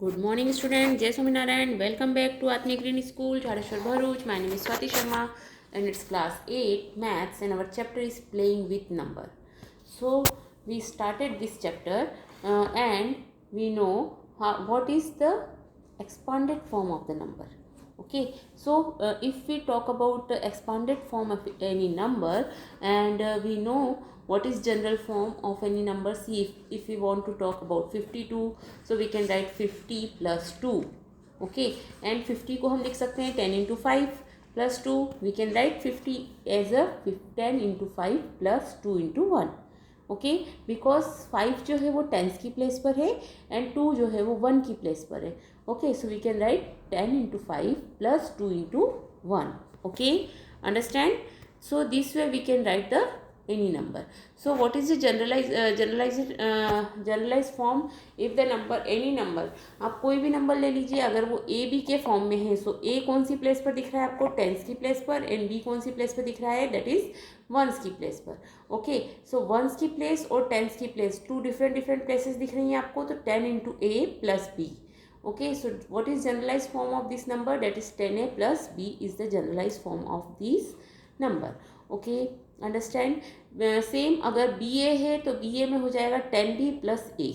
Good morning, student. Jai Swaminarayan. Welcome back to Atmic Green School, Jhareshwar Bharuch. My name is Swati Sharma, and it's class 8 maths, and our chapter is playing with number. So we started this chapter, and we know what is the expanded form of the number. Okay, so if we talk about the expanded form of any number, and we know what is general form of any number. See, if we want to talk about 52, so we can write 50 plus 2. Okay, and 50 को हम लिख सकते हैं 10 into 5 plus 2. We can write 50 as a 10 into 5 plus 2 into 1. Okay, because 5 जो है वो tense की place पर है एंड 2 जो है वो 1 की प्लेस पर है. Okay, so we can write 10 into 5 plus 2 into 1. Okay, understand. So this way we can write the any number. So what is the generalized form? If the number, any number, आप कोई भी number ले लीजिए, अगर वो A B के form में है, सो ए कौन सी प्लेस पर दिख रहा है आपको? टेंस की प्लेस पर. एंड बी कौन सी प्लेस पर दिख रहा है? दैट इज वंस की प्लेस पर. ओके, सो वंस की प्लेस और टेंस की प्लेस, टू डिफरेंट प्लेसेस दिख रही हैं आपको. तो 10 into a plus b. Okay, so what is generalized form of this number? That is 10a plus b is the generalized form of this number. Okay, understand. Same अगर B A है तो B A में हो जाएगा 10b plus A.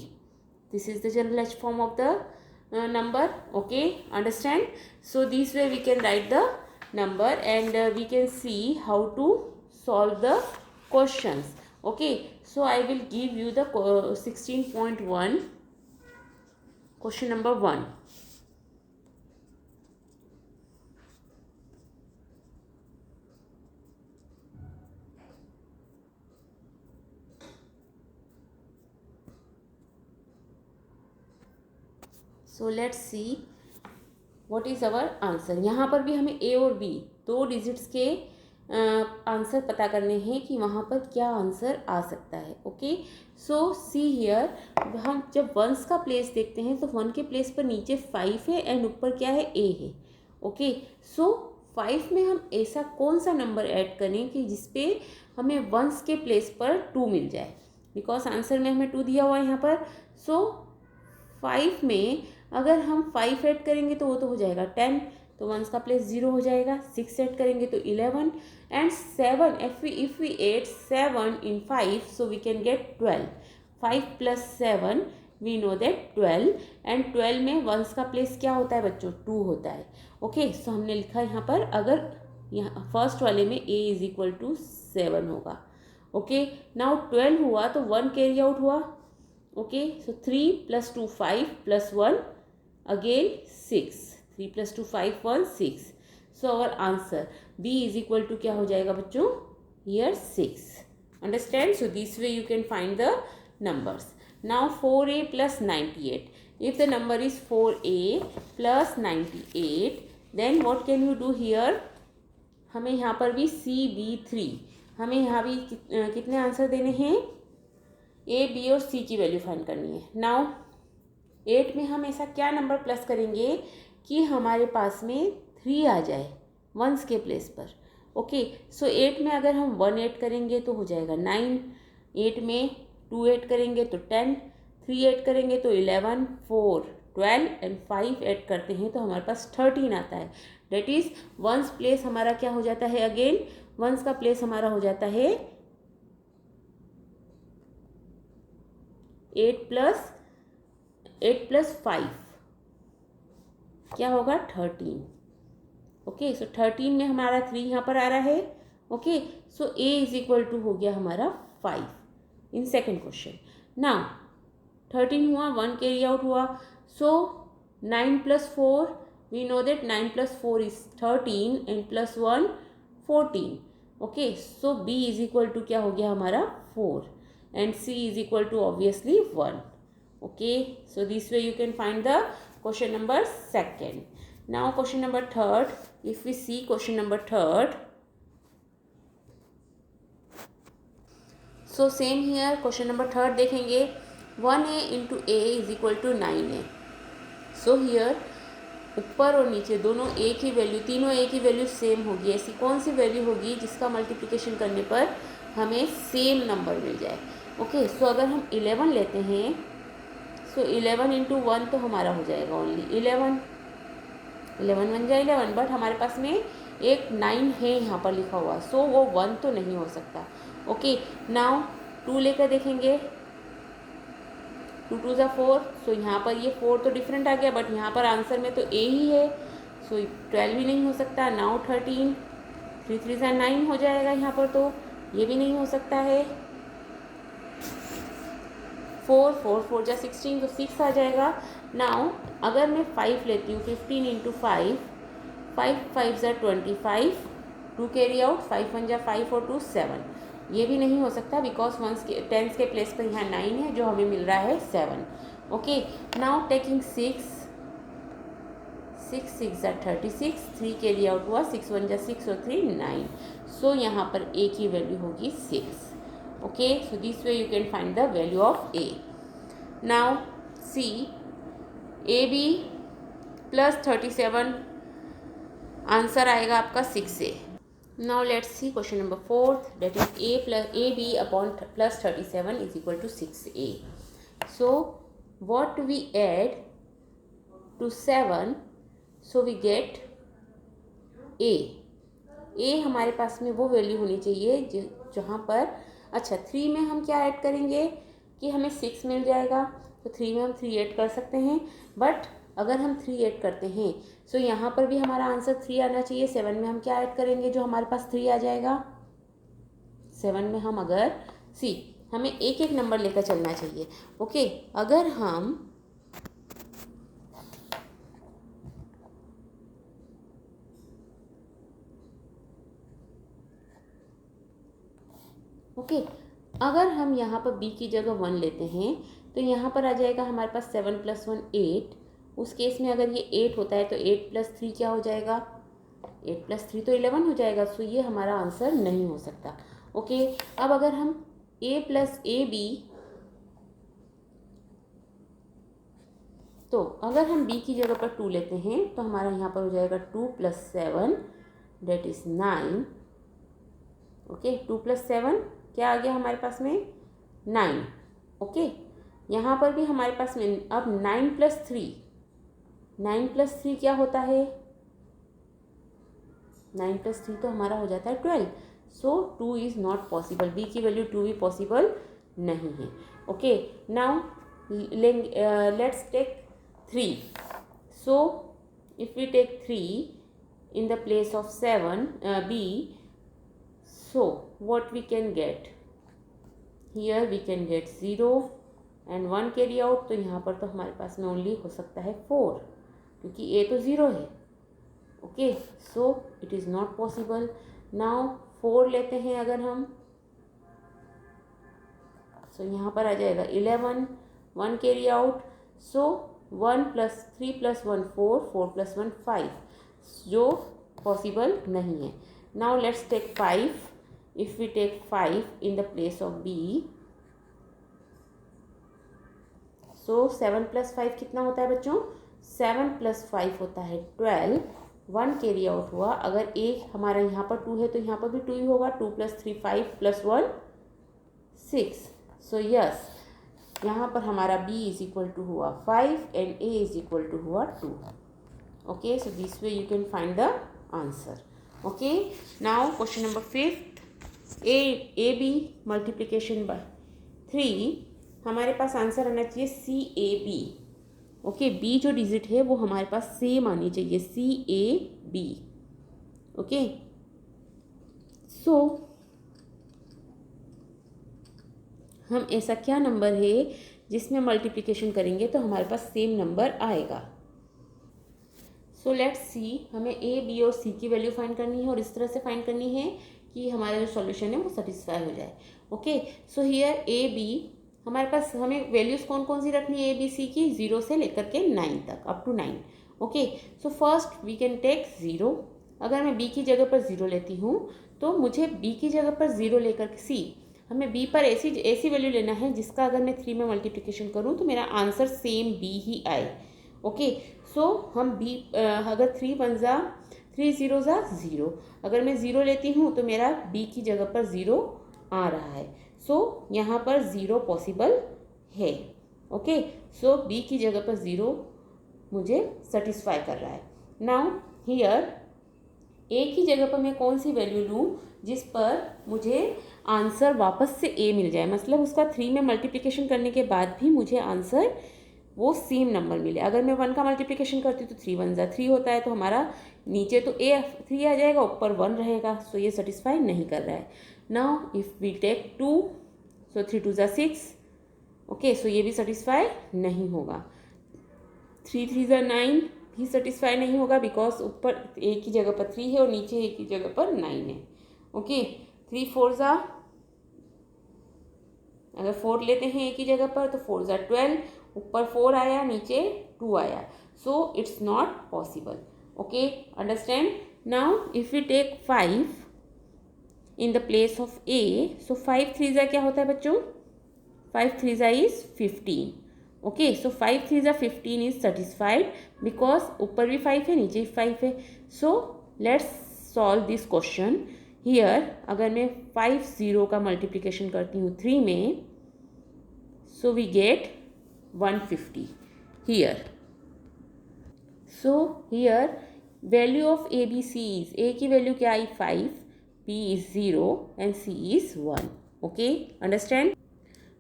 This is the generalised form of the number. Okay, understand. So this way we can write the number and we can see how to solve the questions. Okay, so I will give you the 16.1 question number 1. So let's see what is our answer. यहाँ पर भी हमें ए और B दो digits के answer पता करने हैं कि वहाँ पर क्या आंसर आ सकता है. ओके, सो सी हियर, हम जब वंस का प्लेस देखते हैं तो 1 के प्लेस पर नीचे 5 है एंड ऊपर क्या है? ए है. ओके, सो 5 में हम ऐसा कौन सा नंबर ऐड करें कि जिसपे हमें वंस के प्लेस पर 2 मिल जाए? बिकॉज आंसर में हमें 2 दिया हुआ है यहाँ पर. सो 5 में अगर हम 5 ऐड करेंगे तो वो तो हो जाएगा 10, तो वंस का प्लेस 0 हो जाएगा. 6 ऐड करेंगे तो 11 and 7. If we add 7 in 5, so we can get 12. 5 plus 7 we know that 12. And 12 में वंस का प्लेस क्या होता है बच्चों? 2 होता है. ओके, सो हमने लिखा यहाँ पर, अगर यहाँ फर्स्ट वाले में a इज इक्वल टू 7 होगा. ओके, नाउ 12 हुआ तो 1 कैरी आउट हुआ. Okay, so 3 plus 2 5 plus 1 again 6. 3 plus 2 5 1 6. So our answer B is equal to क्या हो जाएगा बच्चों? Here 6. Understand? So this way you can find the numbers. Now 4a plus 98. If the number is 4a plus 98, then what can you do here? हमें यहाँ पर भी CB3, हमें यहाँ भी कितने आंसर देने हैं? ए बी और सी की वैल्यू फाइंड करनी है. नाउ 8 में हम ऐसा क्या नंबर प्लस करेंगे कि हमारे पास में 3 आ जाए वंस के प्लेस पर. ओके, सो 8 में अगर हम 1 ऐड करेंगे तो हो जाएगा 9. 8 में 2 ऐड करेंगे तो 10. 3 ऐड करेंगे तो 11, 4 12 एंड 5 ऐड करते हैं तो हमारे पास 13 आता है. डेट इज वंस प्लेस हमारा क्या हो जाता है? अगेन वंस का प्लेस हमारा हो जाता है 8 प्लस 5 क्या होगा? 13. ओके, सो 13 में हमारा 3 यहाँ पर आ रहा है. Okay, so a is equal to हो गया हमारा 5 इन सेकेंड क्वेश्चन. नाउ 13 हुआ, 1 कैरी आउट हुआ. So 9 plus 4, we know that 9 plus 4 is 13 and plus 1 14. Okay, so b is equal to क्या हो गया हमारा? 4 and c is equal to obviously 1. Okay, so this way you can find the question number second. Now question number third, if we see question number third, so same here question number third देखेंगे. 1a into a is equal to 9a. so here ऊपर और नीचे दोनों a की value, तीनों a की value same होगी. ऐसी कौन सी वैल्यू होगी जिसका मल्टीप्लिकेशन करने पर हमें सेम नंबर मिल जाए? ओके, सो अगर हम 11 लेते हैं, सो 11 इंटू 1 तो हमारा हो जाएगा ओनली 11, 11 बन जाए 11, बट हमारे पास में एक 9 है यहाँ पर लिखा हुआ, सो वो 1 तो नहीं हो सकता। ओके, नाउ 2 लेकर देखेंगे, 2 2 ज़ा 4, सो यहाँ पर ये 4 तो डिफरेंट आ गया, बट यहाँ पर आंसर में तो ए ही है, सो 12 भी नहीं हो सकता। नाउ 13, 3 3 ज़ा 9 हो जाएगा यहाँ पर, तो ये भी नहीं हो सकता है। 4 4 4 जा 16, तो 6 आ जाएगा। नाउ अगर मैं 5 लेती हूँ, 15 इंटू 5, 5 5 ज़ा 25, 2 कैरी आउट, 5 1 जा 5 और 2 7, ये भी नहीं हो सकता बिकॉज टेंस के प्लेस पर यहाँ 9 है, जो हमें मिल रहा है 7। ओके, नाउ टेकिंग 6 6 ज़ा 36, 3 कैरी आउट हुआ, 6 1 जा 6 और 3 9, सो यहाँ पर ए की वैल्यू होगी 6। Okay, so this way you can find the value of A. Now see, A B plus 37, answer आएगा आपका 6A। Now let's see question number 4, that is AB upon plus 37 is equal to 6A. So what we add to 7, so we get A. A हमारे पास में वो value होनी चाहिए जहाँ पर, अच्छा 3 में हम क्या ऐड करेंगे कि हमें 6 मिल जाएगा, तो 3 में हम 3 ऐड कर सकते हैं, बट अगर हम 3 ऐड करते हैं सो यहाँ पर भी हमारा आंसर 3 आना चाहिए। 7 में हम क्या ऐड करेंगे जो हमारे पास 3 आ जाएगा। 7 में हम अगर हमें एक एक नंबर लेकर चलना चाहिए। ओके, अगर हम अगर हम यहाँ पर b की जगह 1 लेते हैं तो यहाँ पर आ जाएगा हमारे पास 7 + 1 8। उस केस में अगर ये 8 होता है तो 8 + 3 क्या हो जाएगा, 8 + 3 तो 11 हो जाएगा, सो ये हमारा आंसर नहीं हो सकता। ओके, अब अगर हम a + ab, तो अगर हम b की जगह पर 2 लेते हैं तो हमारा यहाँ पर हो जाएगा 2 + 7 that is 9। ओके, 2 + 7 क्या आ गया हमारे पास में 9। ओके, यहाँ पर भी हमारे पास में अब 9 + 3, 9 + 3 क्या होता है, 9 + 3 तो हमारा हो जाता है 12, so 2 is not possible, b की वैल्यू 2 भी पॉसिबल नहीं है। Okay, now let's take 3, so if we take 3 in the place of 7 b, so what we can get here, we can get 0 and 1 carry out, तो यहाँ पर तो हमारे पास में ओनली हो सकता है 4 क्योंकि a तो 0 है। Okay, so it is not possible. Now 4 लेते हैं अगर हम, सो यहाँ पर आ जाएगा 11, 1 कैरी आउट, सो 1 + 3 + 1 4, 4 + 1 5, जो पॉसिबल नहीं है। Now let's take 5, if we take 5 in the place of b, so 7 + 5 कितना होता है बच्चों, 7 + 5 होता है 12, 1 कैरी आउट हुआ। अगर a हमारा यहाँ पर 2 है तो यहाँ पर भी 2 ही होगा, 2 + 3 5 + 1 6, सो यस यहाँ पर हमारा b = हुआ 5 एंड a = हुआ 2। Okay, so this way you can find the answer. Okay, now question number 5, AB multiplication bye 3, हमारे पास आंसर आना चाहिए CAB। ओके, B जो डिजिट है वो हमारे पास सेम आनी चाहिए, CAB। ओके, सो हम ऐसा क्या नंबर है जिसमें मल्टीप्लिकेशन करेंगे तो हमारे पास सेम नंबर आएगा। सो लेट्स सी, हमें A, B और C की वैल्यू फाइंड करनी है और इस तरह से फाइंड करनी है कि हमारा जो सॉल्यूशन है वो सेटिस्फाई हो जाए। Okay, so here A, B हमारे पास, हमें वैल्यूज़ कौन कौन सी रखनी है A, B, C की, 0 से लेकर के 9 तक, up to 9। Okay, so first we can take 0। अगर मैं B की जगह पर 0 लेती हूँ तो मुझे B की जगह पर 0 लेकर के हमें B पर ऐसी वैल्यू लेना है जिसका अगर मैं 3 में मल्टीप्लिकेशन करूँ तो मेरा आंसर सेम B ही आए। ओके, सो हम B, अगर 3 1 ज़ा 3 0 ज़ा 0, अगर मैं 0 लेती हूँ तो मेरा B की जगह पर 0 आ रहा है, सो यहाँ पर 0 पॉसिबल है। ओके, सो बी की जगह पर 0 मुझे सेटिस्फाई कर रहा है। नाउ हियर ए की जगह पर मैं कौन सी वैल्यू लूँ जिस पर मुझे आंसर वापस से ए मिल जाए, मतलब उसका 3 में मल्टीप्लिकेशन करने के बाद भी मुझे आंसर वो सेम नंबर मिले। अगर मैं 1 का मल्टीप्लिकेशन करती हूँ तो 3 1 3 होता है, तो हमारा नीचे तो ए 3 आ जाएगा, ऊपर 1 रहेगा, सो ये सेटिस्फाई नहीं कर रहा है। Now if we take 2, so 3 2 6, okay, so ये भी सेटिस्फाई नहीं होगा। 3 3 9 भी सेटिस्फाई नहीं होगा, बिकॉज ऊपर ए की जगह पर 3 है और नीचे ए की जगह पर 9 है। ओके, 3 4 अगर 4 लेते हैं ए की जगह पर तो 4 12, ऊपर 4 आया, नीचे 2 आया, so it's not possible. Okay, understand. Now if you take 5 in the place of a, so 5 3 क्या होता है बच्चों? 5 3 is 15। Okay, so 5 3 15 is satisfied, because ऊपर भी 5 है, नीचे भी 5 है। So let's solve this question. Here अगर मैं 5 0 का मल्टीप्लिकेशन करती हूँ 3 में, so we get 150 here. So here value of a b c is, a की वैल्यू क्या आई 5, b is 0 and c is 1। Okay, understand.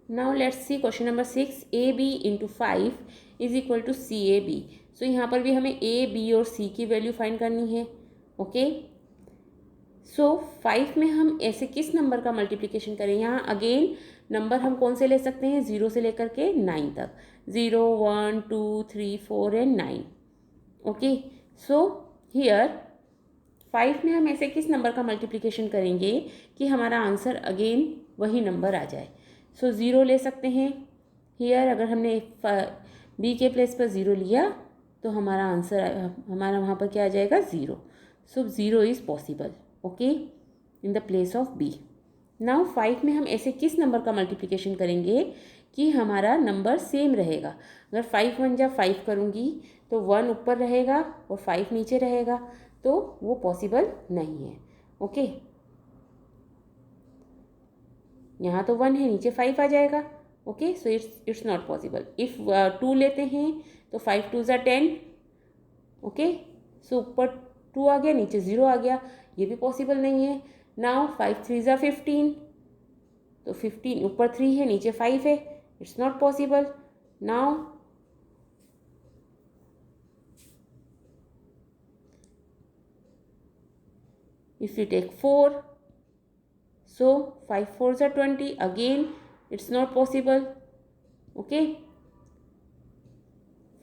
Now let's see question number 6, a B into 5 is equal to c A b. So यहाँ पर भी हमें A B और सी की value find करनी है। ओके, सो 5 में हम ऐसे किस नंबर का मल्टीप्लिकेशन करें? यहाँ अगेन नंबर हम कौन से ले सकते हैं? 0 से लेकर के 9 तक, 0 1 2 3 4 एंड 9। ओके, सो हियर 5 में हम ऐसे किस नंबर का मल्टीप्लिकेशन करेंगे कि हमारा आंसर अगेन वही नंबर आ जाए? सो 0 ले सकते हैं। हियर अगर हमने बी के प्लेस पर 0 लिया तो हमारा आंसर, हमारा वहाँ पर क्या आ जाएगा? 0। So 0 is possible, okay, in the place of B. Now 5 में हम ऐसे किस नंबर का मल्टीप्लिकेशन करेंगे कि हमारा नंबर सेम रहेगा? अगर 5 1 5 करूँगी तो 1 ऊपर रहेगा और 5 नीचे रहेगा, तो वो पॉसिबल नहीं है। ओके, यहाँ तो 1 है, नीचे 5 आ जाएगा। Okay, so it's not possible. If 2 लेते हैं तो 5 2 10। ओके, सो ऊपर 2 आ गया, नीचे 0 आ गया, ये भी पॉसिबल नहीं है। नाउ 5 3 15, तो 15 ऊपर 3 है, नीचे 5 है, it's not possible. Now if you take 4, so 5 4 20, again it's not possible. Okay,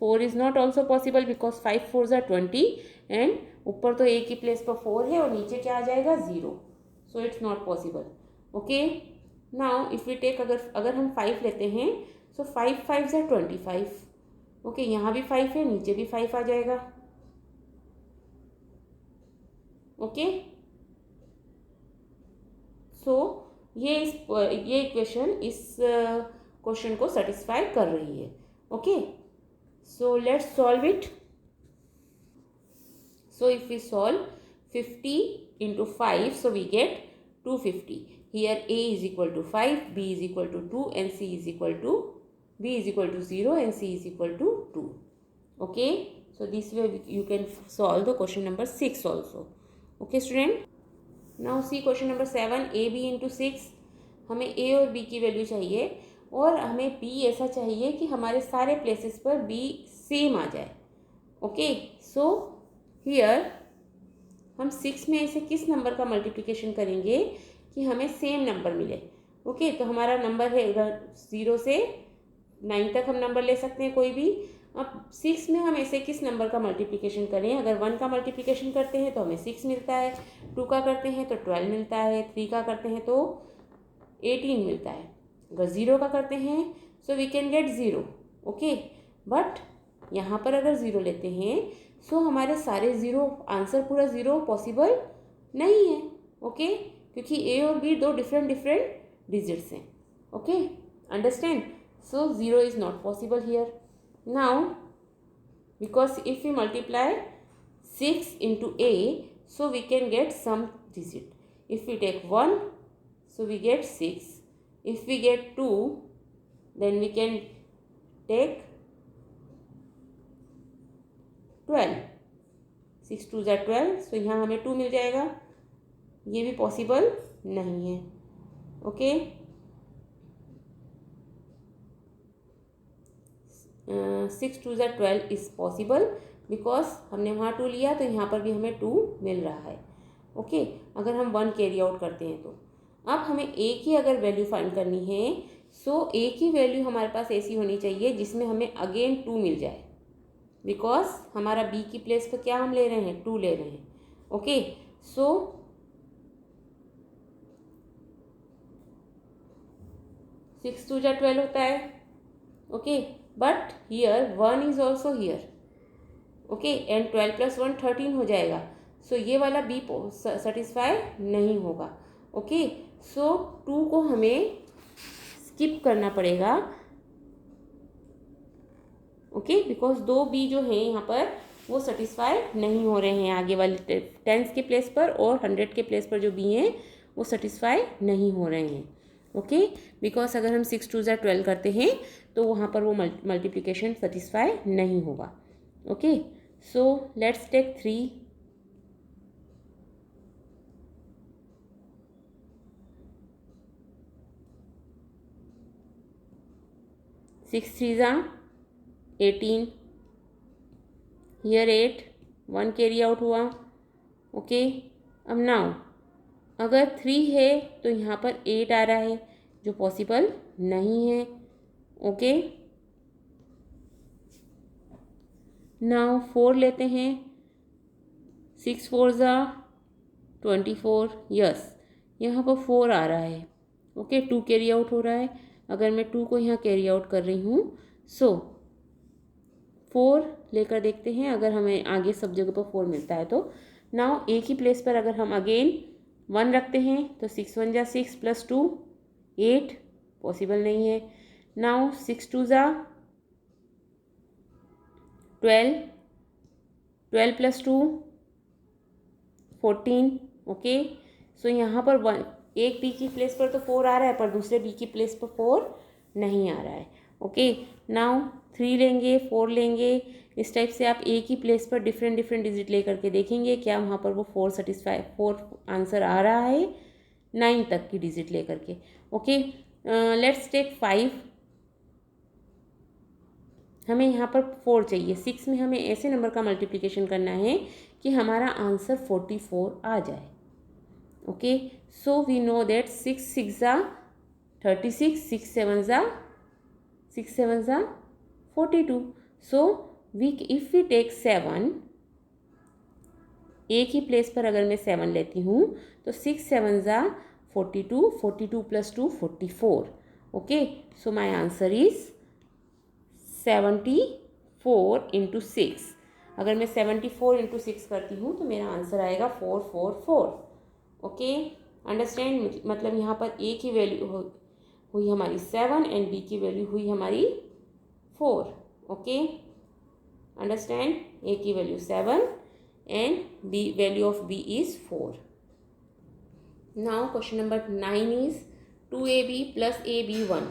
4 is not also possible because 5 4 20 and ऊपर तो a की प्लेस पर 4 है और नीचे क्या आ जाएगा? 0, so it's not possible. Okay, now if we take, अगर हम 5 लेते हैं, so 5 5 25. ओके, यहाँ भी 5 है, नीचे भी 5 आ जाएगा। ओके, सो ये इक्वेशन इस क्वेश्चन को सेटिस्फाई कर रही है। Okay, so let's solve it. So if we solve 50 into 5, so we get 250। Here a is equal to 5, b is equal to 2 and c is equal to, b is equal to 0 and c is equal to 2। Okay, so this way you can solve the question number 6 also. Okay student, now see question number 7, A B into 6। हमें ए और B की value चाहिए और हमें B ऐसा चाहिए कि हमारे सारे प्लेसेस पर बी सेम आ जाए। ओके, सो हियर हम 6 में ऐसे किस नंबर का मल्टीप्लिकेशन करेंगे कि हमें सेम नंबर मिले? ओके, तो हमारा नंबर है 0 से 9 तक हम नंबर ले सकते हैं कोई भी। अब 6 में हम ऐसे किस नंबर का मल्टीप्लिकेशन करें? अगर 1 का मल्टीप्लिकेशन करते हैं तो हमें 6 मिलता है, 2 का करते हैं तो 12 मिलता है, 3 का करते हैं तो 18 मिलता है। अगर 0 का करते हैं so we can get 0। Okay, but यहाँ पर अगर 0 लेते हैं सो हमारे सारे 0, आंसर पूरा 0 पॉसिबल नहीं है। ओके, क्योंकि ए और बी दो डिफरेंट डिजिट्स हैं। Okay, understand? So 0 is not possible here. Now, because if we multiply 6 into a, so we can get some digit. If we take 1, so we get 6. If we get 2, then we can take 12, 6 2 ज़ा 12, सो यहाँ हमें 2 मिल जाएगा। ये भी possible नहीं है। Okay, 6 2 ज़ा 12 is possible because हमने वहाँ 2 लिया तो यहाँ पर भी हमें 2 मिल रहा है। ओके, अगर हम 1 कैरी आउट करते हैं तो अब हमें एक ही अगर वैल्यू फाइंड करनी है, सो एक ही वैल्यू हमारे पास ऐसी होनी चाहिए जिसमें हमें अगेन 2 मिल जाए, बिकॉज हमारा बी की प्लेस पर क्या हम ले रहे हैं, 2 ले रहे हैं। ओके, सो 6 2 ज़ा 12 होता है। Okay, but here 1 is also here. Okay, and 12 + 1 13 हो जाएगा। सो ये वाला बी सेटिस्फाई नहीं होगा। ओके, सो 2 को हमें स्किप करना पड़ेगा। ओके, बिकॉज 2 बी जो हैं यहाँ पर वो सेटिस्फाई नहीं हो रहे हैं, आगे वाले 10s के प्लेस पर और 100 के प्लेस पर जो बी हैं वो सेटिस्फाई नहीं हो रहे हैं। ओके, बिकॉज अगर हम 6 2 ज़ा 12 करते हैं तो वहाँ पर वो मल्टीप्लिकेशन सेटिस्फाई नहीं होगा। ओके, सो लेट्स टेक 3, 6 3 ज़ा 18, हियर 8, 1 कैरी आउट हुआ। ओके, अब नाउ अगर 3 है तो यहाँ पर 8 आ रहा है जो पॉसिबल नहीं है। ओके, नाउ 4 लेते हैं, 6 4 ज़ा 24, यस यहाँ पर 4 आ रहा है। ओके, 2 कैरी आउट हो रहा है। अगर मैं 2 को यहाँ कैरी आउट कर रही हूँ, सो 4 लेकर देखते हैं अगर हमें आगे सब जगह पर 4 मिलता है तो। नाउ एक ही प्लेस पर अगर हम अगेन 1 रखते हैं तो 6 1 ज़ा 6 + 2 8, पॉसिबल नहीं है। नाउ 6 2 ज़ा 12, 12 + 2 14। ओके, सो यहाँ पर एक बी की प्लेस पर तो 4 आ रहा है पर दूसरे बी की प्लेस पर 4 नहीं आ रहा है। ओके, नाउ 3 लेंगे, 4 लेंगे, इस टाइप से आप एक ही प्लेस पर डिफरेंट डिफरेंट डिजिट ले करके देखेंगे क्या वहाँ पर वो 4 आंसर आ रहा है 9 तक की डिजिट ले करके। ओके, लेट्स टेक 5, हमें यहाँ पर 4 चाहिए। 6 में हमें ऐसे नंबर का मल्टीप्लिकेशन करना है कि हमारा आंसर 44 आ जाए। Okay, so we know that 6 6 ज़ा 36, 6 7 ज़ा 42। सो इफ़ वी टेक 7, एक ही प्लेस पर अगर मैं 7 लेती हूँ तो 6 7 ज़ा 42, 42 + 2 44। Okay, so my answer is 74 × 6। अगर मैं 74 × 6 करती हूँ तो मेरा आंसर आएगा 444। ओके, अंडरस्टैंड, मतलब यहाँ पर ए की वैल्यू हुई हमारी 7 एंड बी की वैल्यू हुई हमारी 4। ओके, अंडरस्टैंड, ए की वैल्यू 7 and B value of B is 4। Now question number 9 is 2ab + ab 1।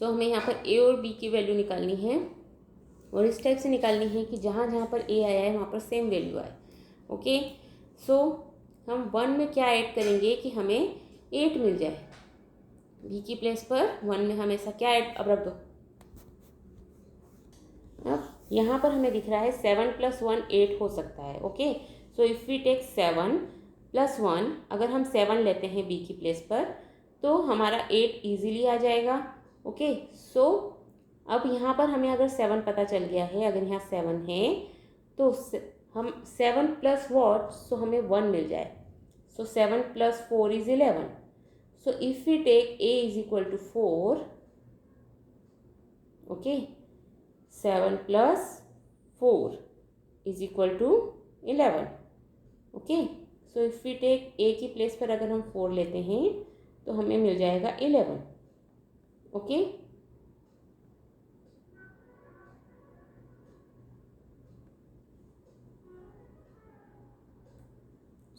So हमें यहाँ पर ए और बी की वैल्यू निकालनी है और इस टाइप से निकालनी है कि जहाँ जहाँ पर ए आया है वहाँ पर सेम वैल्यू आए। ओके, सो हम 1 में क्या ऐड करेंगे कि हमें 8 मिल जाए। बी की प्लेस पर 1 में हमेशा क्या ऐड, अब रख दो। अब यहाँ पर हमें दिख रहा है 7 + 1 8 हो सकता है। Okay, so if we take 7 + 1, अगर हम 7 लेते हैं बी की प्लेस पर तो हमारा 8 ईजिली आ जाएगा। ओके, सो अब यहाँ पर हमें अगर 7 पता चल गया है, अगर यहाँ 7 है तो हम 7 + वॉट, सो हमें 1 मिल जाए। So 7 + 4 is 11। So if we take a = 4, okay, 7 + 4 = 11। Okay, so if we take a की प्लेस पर अगर हम 4 लेते हैं तो हमें मिल जाएगा 11। Okay,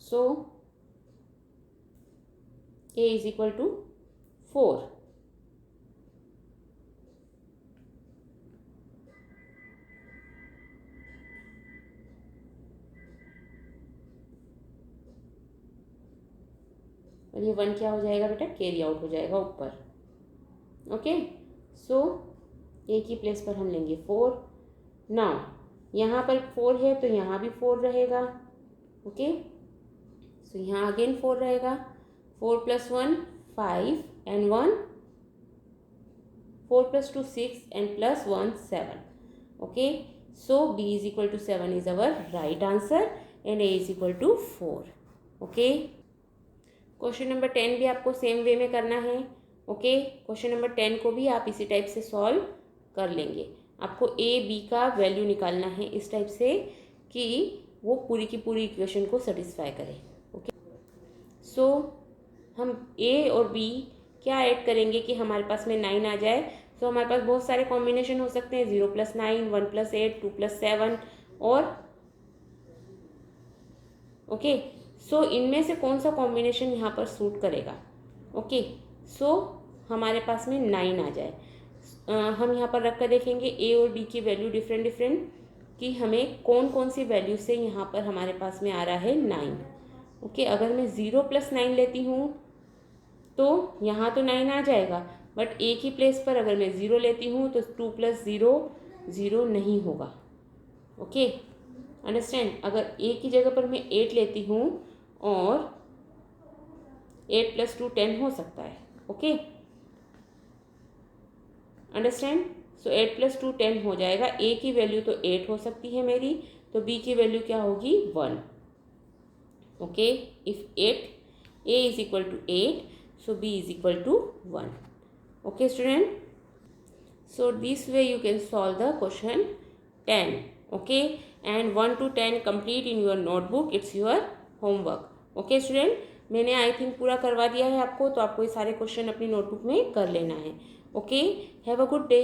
so a = 4। और ये 1 क्या हो जाएगा बेटा, कैरी आउट हो जाएगा ऊपर। ओके, सो ए की प्लेस पर हम लेंगे 4। नाउ यहाँ पर 4 है तो यहाँ भी 4 रहेगा। ओके, सो यहाँ अगेन 4 रहेगा। 4 + 1 5 and 1 4 + 2 6 and +1 7. Okay, so B is equal to 7 is our right answer and A is equal to 4. Okay, question number 10 भी आपको सेम वे में करना है। ओके, क्वेश्चन नंबर 10 को भी आप इसी टाइप से सॉल्व कर लेंगे। आपको A B का वैल्यू निकालना है इस टाइप से कि वो पूरी की पूरी इक्वेशन को सेटिस्फाई करे। ओके, सो हम A और B क्या ऐड करेंगे कि हमारे पास में 9 आ जाए। सो हमारे पास बहुत सारे कॉम्बिनेशन हो सकते हैं, 0 + 9, 1 + 8, 2 + 7 और ओके, सो इनमें से कौन सा कॉम्बिनेशन यहाँ पर सूट करेगा। ओके, सो हमारे पास में 9 आ जाए। हम यहाँ पर रख कर देखेंगे A और B की वैल्यू डिफरेंट कि हमें कौन कौन सी वैल्यू से यहाँ पर हमारे पास में आ रहा है 9। ओके, अगर मैं 0 + 9 लेती हूँ तो यहाँ तो 9 आ जाएगा, बट A की प्लेस पर अगर मैं 0 लेती हूँ तो 2 + 0 0 नहीं होगा। Okay, understand. अगर A की जगह पर मैं 8 लेती हूँ और 8 + 2 10 हो सकता है। Okay, understand. सो 8 + 2 10 हो जाएगा। A की वैल्यू तो 8 हो सकती है मेरी, तो B की वैल्यू क्या होगी, 1। Okay, if 8 A is equal to 8, so B is equal to 1. Okay, student. So this way you can solve the question 10. Okay, and 1 to 10 complete in your notebook. It's your homework. Okay, student. मैंने I think पूरा करवा दिया है आपको, तो आपको ये सारे क्वेश्चन अपनी नोटबुक में कर लेना है। Okay, have a good day.